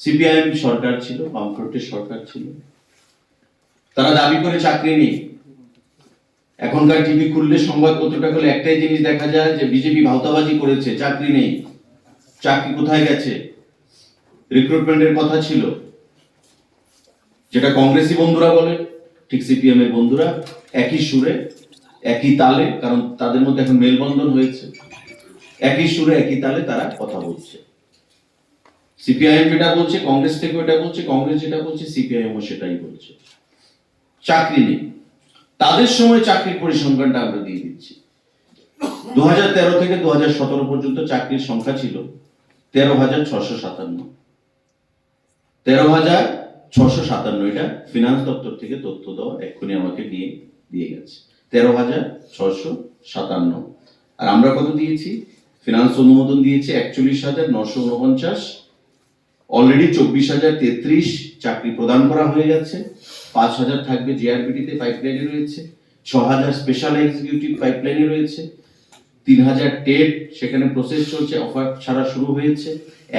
CPIM সরকার ছিল, বামফ্রন্টের সরকার ছিল, তারা দাবি করে চাকরি নেই। এখনকার টিভি খুললে, সংবাদপত্রটা খুলে একটাই জিনিস দেখা যায় যে বিজেপি ভাওতাবাজি করেছে, চাকরি নেই। চাকরি কোথায় গেছে? রিক্রুটমেন্টের কথা ছিল, যেটা কংগ্রেসী বন্ধুরা বলে, ঠিক সিপিএম এর বন্ধুরা একই সুরে একই তালে, কারণ তাদের মধ্যে এখন মেলবন্ধন হয়েছে, একই সুরে একই তালে তারা কথা বলছে। সিপিআইএম যেটা বলছে, কংগ্রেস থেকে ওটা বলছে, কংগ্রেস যেটা বলছে, সিপিআইএম সেটাই বলছে। চাকরি নেই। তাদের সময় চাকরির পরিসংখ্যানটা আমরা দিয়ে দিচ্ছি। 2013 থেকে 2017 পর্যন্ত চাকরির সংখ্যা ছিল 13,657। 13,657, এটা ফিনান্স দপ্তর থেকে তথ্য দেওয়া, এক্ষুনি আমাকে দিয়ে গেছে। 13,657। আর আমরা কত দিয়েছি? ফিনান্স অনুমোদন দিয়েছে 41,949। অলরেডি 24,033 চাকরি প্রদান করা হয়ে গেছে। 5,000 থাকবে জিআরবিটিতে, পাইপলাইনে রয়েছে। 6,000 স্পেশাল এক্সিকিউটিভ পাইপলাইনে রয়েছে। 3,000 টেট সেখানে প্রসেস চলছে, অফার ছাড়া শুরু হয়েছে।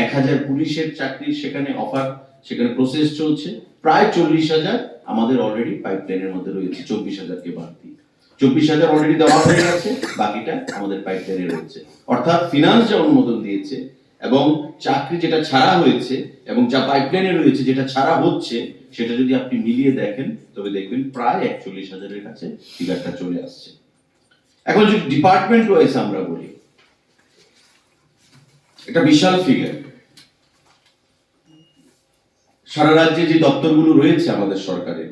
1,000 পুলিশের চাকরি সেখানে অফার, সেখানে প্রসেস চলছে। প্রায় 40,000 আমাদের অলরেডি পাইপলাইনের মধ্যে রয়েছে, 24,000কে বাদ দিয়ে। 24,000 অলরেডি দেওয়া হয়ে গেছে, বাকিটা আমাদের পাইপলাইনে রয়েছে। অর্থাৎ ফিনান্স যে অনুমোদন দিয়েছে এবং চাকরি যেটা ছাড়া হয়েছে এবং যা পাইপলাইনে রয়েছে যেটা ছাড়া হচ্ছে, সেটা যদি আপনি মিলিয়ে দেখেন তবে দেখবেন প্রায় 41,000-এর কাছে ফিগারটা চলে আসছে। এখন যদি ডিপার্টমেন্ট ওয়াইজ আমরা বলি, এটা বিশাল ফিগার। সারা রাজ্যে যে দপ্তরগুলো রয়েছে আমাদের সরকারের,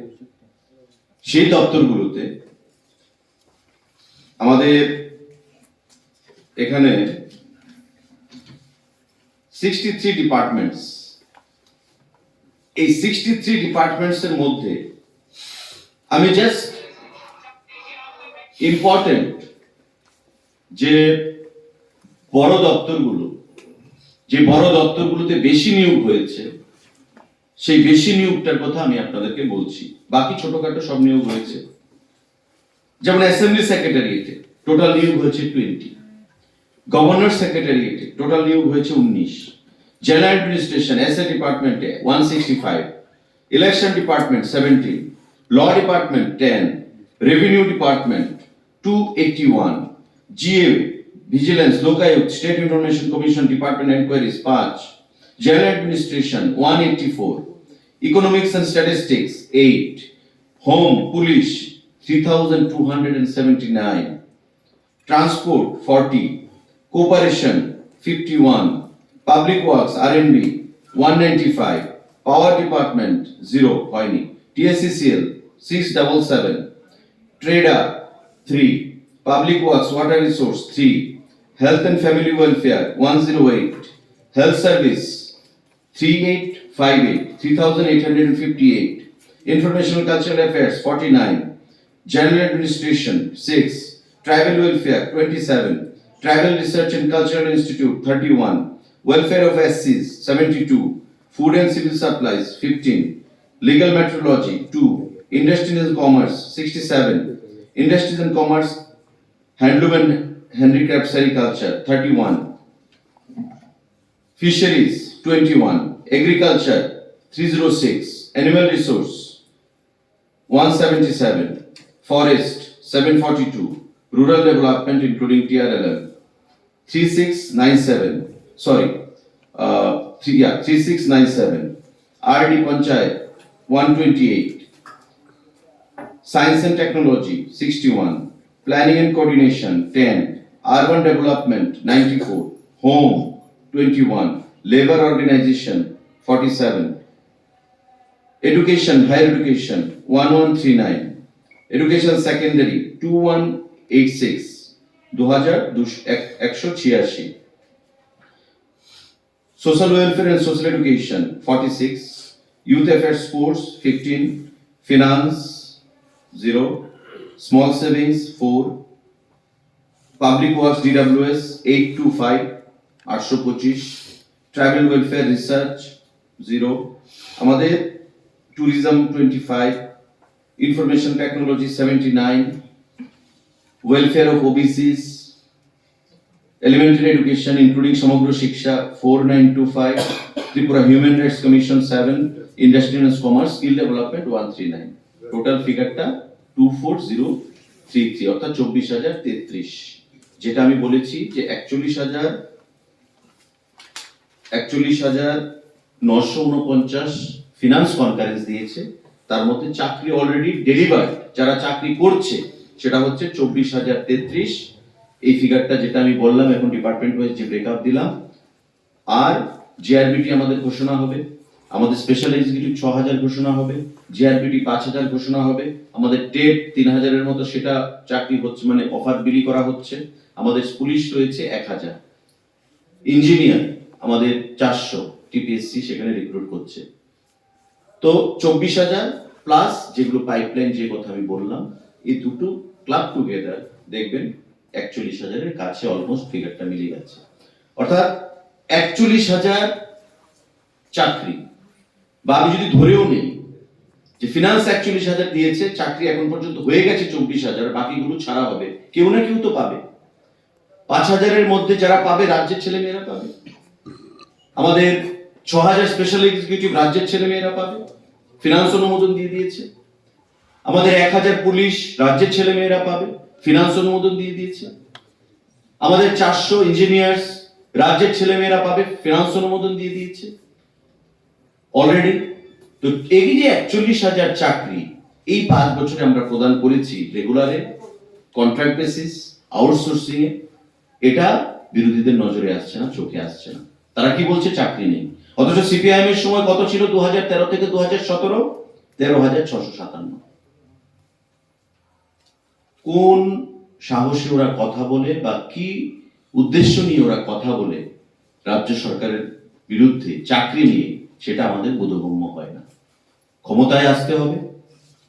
সেই দপ্তরগুলোতে আমাদের এখানে 63 ডিপার্টমেন্টস। এই 63 ডিপার্টমেন্টস এর মধ্যে আমি জাস্ট ইম্পর্টেন্ট যে বড় দপ্তরগুলোতে বেশি নিয়োগ হয়েছে, সেই বেশি নিয়োগটার কথা আমি আপনাদেরকে বলছি। বাকি ছোটখাটো সব নিয়োগ হয়েছে। যেমন অ্যাসেম্বলি সেক্রেটারিয়েটে টোটাল নিয়োগ হয়েছে 20, গভর্নর সেক্রেটারিয়েটে টোটাল নিয়োগ হয়েছে 19, জেনারেল অ্যাডমিনিস্ট্রেশন এসএ ডিপার্টমেন্টে 165, election department 17, law department 10, revenue department 281, GA vigilance Lokayukta state information commission department enquiries 5, general administration 184, economics and statistics 8, home police 3,279, transport 40, cooperation 51, public works R&B 195, power department 0 হয়নি, TSCCL 677, trader 3, public works water resource 3, health and family welfare 108, health service 3858, 3,858, information cultural affairs 49, general administration 6, tribal welfare 27, tribal research and cultural institute 31, welfare of SCs 72, food and civil supplies 15, legal metrology 2, industries and commerce 67, industries and commerce handloom and handicraft sericulture 31, fisheries 21, agriculture 306, animal resource 177, forest 742, rural development including TRLM 3697, 3697, RD Panchayat 128, science and technology 61, planning and coordination 10, urban development 94, home 21, labor organization 47, education higher education 1139, education secondary 2186, 2,186, social welfare and social education 46, youth affairs sports 15, finance 0, small savings 4, public works DWS 825, 825, tribal welfare research 0, আমাদের tourism 25, information technology 79, welfare of OBCs, elementary education including Samagro Shiksha 4925, Tripura Human Rights Commission 7, Industry and Commerce, Skill Development 139. Total ফিগারটা 24033, অর্থাৎ 24,033। যেটা আমি বলেছি যে 41,949 finance concurrence দিয়েছে, তার মধ্যে চাকরি অলরেডি ডেলিভার যারা চাকরি করছে সেটা হচ্ছে 24,033। এই ফিগারটা যেটা আমি বললাম, এখন ডিপার্টমেন্ট ওয়াইজ যে ব্রেকআপ দিলাম। আর জিআরবিটি আমাদের ঘোষণা হবে, আমাদের স্পেশাল এক্সিকিউটিভ 6,000 ঘোষণা হবে, জিআরবিটি 5,000 ঘোষণা হবে, আমাদের টেট 3,000-এর মতো সেটা চাকরি হচ্ছে, মানে অফার বিলি করা হচ্ছে। আমাদের পুলিশ রয়েছে 1,000, ইঞ্জিনিয়ার আমাদের 400, টিপিএসসি সেখানে রিক্রুট করছে। তো 24,000 প্লাস যেগুলো পাইপলাইন, যে কথা আমি বললাম, এই দুটো ক্লাব টুগেদার দেখবেন 41,000-এর কাছে অলমোস্ট ফিগারটা মিলে গেছে। অর্থাৎ 41,000 চাকরি, বা আমি যদি ধরেও নেই যে ফিনান্স 41,000 দিয়েছে, চাকরি এখন পর্যন্ত হয়ে গেছে 24,000, বাকিগুলো ছাড়া হবে, কেউ না কেউ তো পাবে। 5,000-এর মধ্যে যারা পাবে রাজ্যের ছেলে মেয়েরা পাবে, আমাদের 6,000 স্পেশাল এক্সিকিউটিভ রাজ্যের ছেলে মেয়েরা পাবে, ফিনান্স অনুমোদন দিয়ে দিয়েছে। আমাদের 1,000 পুলিশ রাজ্যের ছেলে মেয়েরা পাবে, ফিনান্স অনুমোদন দিয়ে দিয়েছে। আমাদের 400 ইঞ্জিনিয়ার্স রাজ্যের ছেলে মেয়েরা পাবে, ফিনান্স অনুমোদন দিয়ে দিয়েছে অলরেডি। তো এই যে 41,000 চাকরি এই 5 বছরে আমরা প্রদান করেছি, রেগুলারে, কন্ট্রাক্ট বেসিস, আউটসোর্সিং এ, এটা বিরোধীদের নজরে আসছে না, চোখে আসছে না। তারা কি বলছে? চাকরি নেই। অথচ সিপিআইএম এর সময় কত ছিল 2013 থেকে 2017? 13,657। কোন সাহসে ওরা কথা বলে বা কি উদ্দেশ্য নিয়ে ওরা কথা বলে রাজ্য সরকারের বিরুদ্ধে চাকরি নিয়ে, সেটা আমাদের বোধগম্য হয় না। ক্ষমতায় আসতে হবে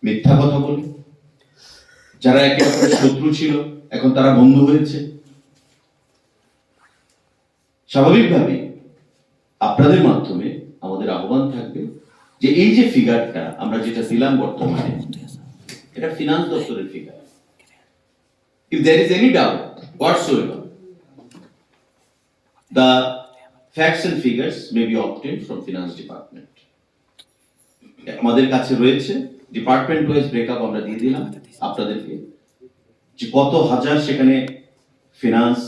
মিথ্যা কথা বলে, যারা একে অপরের শত্রু ছিল এখন তারা বন্ধু হয়েছে। স্বাভাবিকভাবে আপনাদের মাধ্যমে আমাদের আহ্বান থাকবে যে এই যে ফিগারটা আমরা যেটা দিলাম বর্তমানে, এটা ফিনান্স দপ্তরের figure. If there is any doubt whatsoever, the facts and figures may be obtained from finance department. আমাদের কাছে রয়েছে, ডিপার্টমেন্ট ওয়াইজ ব্রেকআপ আমরা দিয়ে দিলাম আপনাদেরকে, যে কত হাজার সেখানে ফিনান্স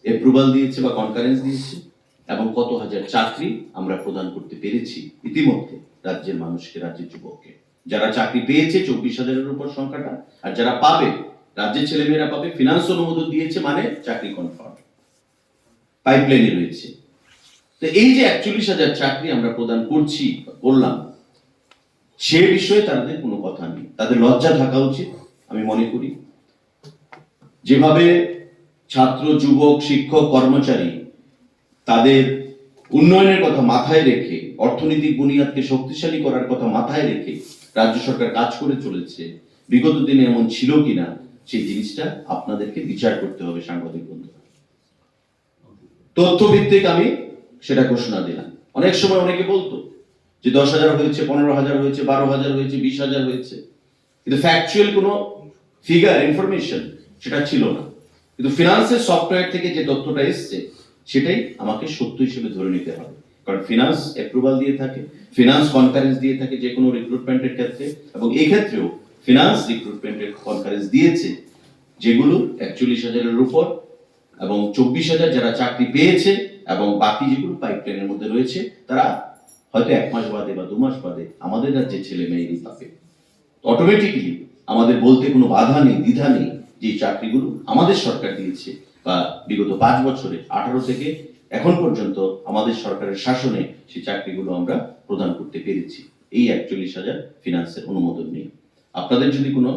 অ্যাপ্রুভাল দিয়েছে বা কনকারেন্স দিয়েছে, এবং কত হাজার চাকরি আমরা প্রদান করতে পেরেছি ইতিমধ্যে রাজ্যের মানুষকে, রাজ্যের যুবককে। যারা চাকরি পেয়েছে 24,000-এর উপর সংখ্যাটা, আর যারা পাবে, রাজ্যের ছেলেমেয়েরা পাবে, ফিনান্স অনুমোদন দিয়েছে মানে চাকরি কনফার্ম, পাইপলাইনে রয়েছে। তো এই যে 41,000 চাকরি আমরা প্রদান করলাম, সে বিষয়ে তাদের কোনো কথা নেই, তাদের লজ্জা থাকা উচিত। আমি মনে করি যেভাবে ছাত্র, যুবক, শিক্ষক, কর্মচারী তাদের উন্নয়নের কথা মাথায় রেখে, অর্থনৈতিক বুনিয়াদকে শক্তিশালী করার কথা মাথায় রেখে রাজ্য সরকার কাজ করে চলেছে, বিগত দিনে এমন ছিল কিনা সেই জিনিসটা আপনাদেরকে বিচার করতে হবে। সাংবাদিক বন্ধুরা, তথ্য ভিত্তিক আমি সেটা ঘোষণা দিলাম। অনেক সময় অনেকে বলতো যে 10,000 হয়েছে, 15,000 হয়েছে, 12,000 হয়েছে, 20,000 হয়েছে, কিন্তু ফ্যাকচুয়াল কোনো ফিগার, ইনফরমেশন সেটা ছিল না। কিন্তু ফিনান্সের সফটওয়্যার থেকে যে তথ্যটা এসছে সেটাই আমাকে সত্য হিসেবে ধরে নিতে হবে, কারণ ফিনান্স অ্যাপ্রুভাল দিয়ে থাকে, ফিনান্স কনফারেন্স দিয়ে থাকে যে কোনো রিক্রুটমেন্টের ক্ষেত্রে, এবং এই ক্ষেত্রেও ফিনান্স রিক্রুটমেন্টের কনফারেন্স দিয়েছে, যেগুলো 41,000-এর উপর, এবং 24,000 যারা চাকরি পেয়েছে, এবং বাকি যেগুলো পাইপলাইনের মধ্যে রয়েছে তারা হয়তো 1 মাস বাদে বা 2 মাস বাদে আমাদের রাজ্যের ছেলে মেয়েরই পাবে। অটোমেটিকলি আমাদের বলতে কোনো বাধা নেই, দ্বিধা নেই, যে চাকরিগুলো আমাদের সরকার দিয়েছে, বা বিগত 5 বছরে 18 থেকে এখন পর্যন্ত আমাদের সরকারের শাসনে সেই চাকরিগুলো আমরা প্রদান করতে পেরেছি এই 41,000 ফিনান্সের অনুমোদন নিয়ে। আপনাদের যদি কোনো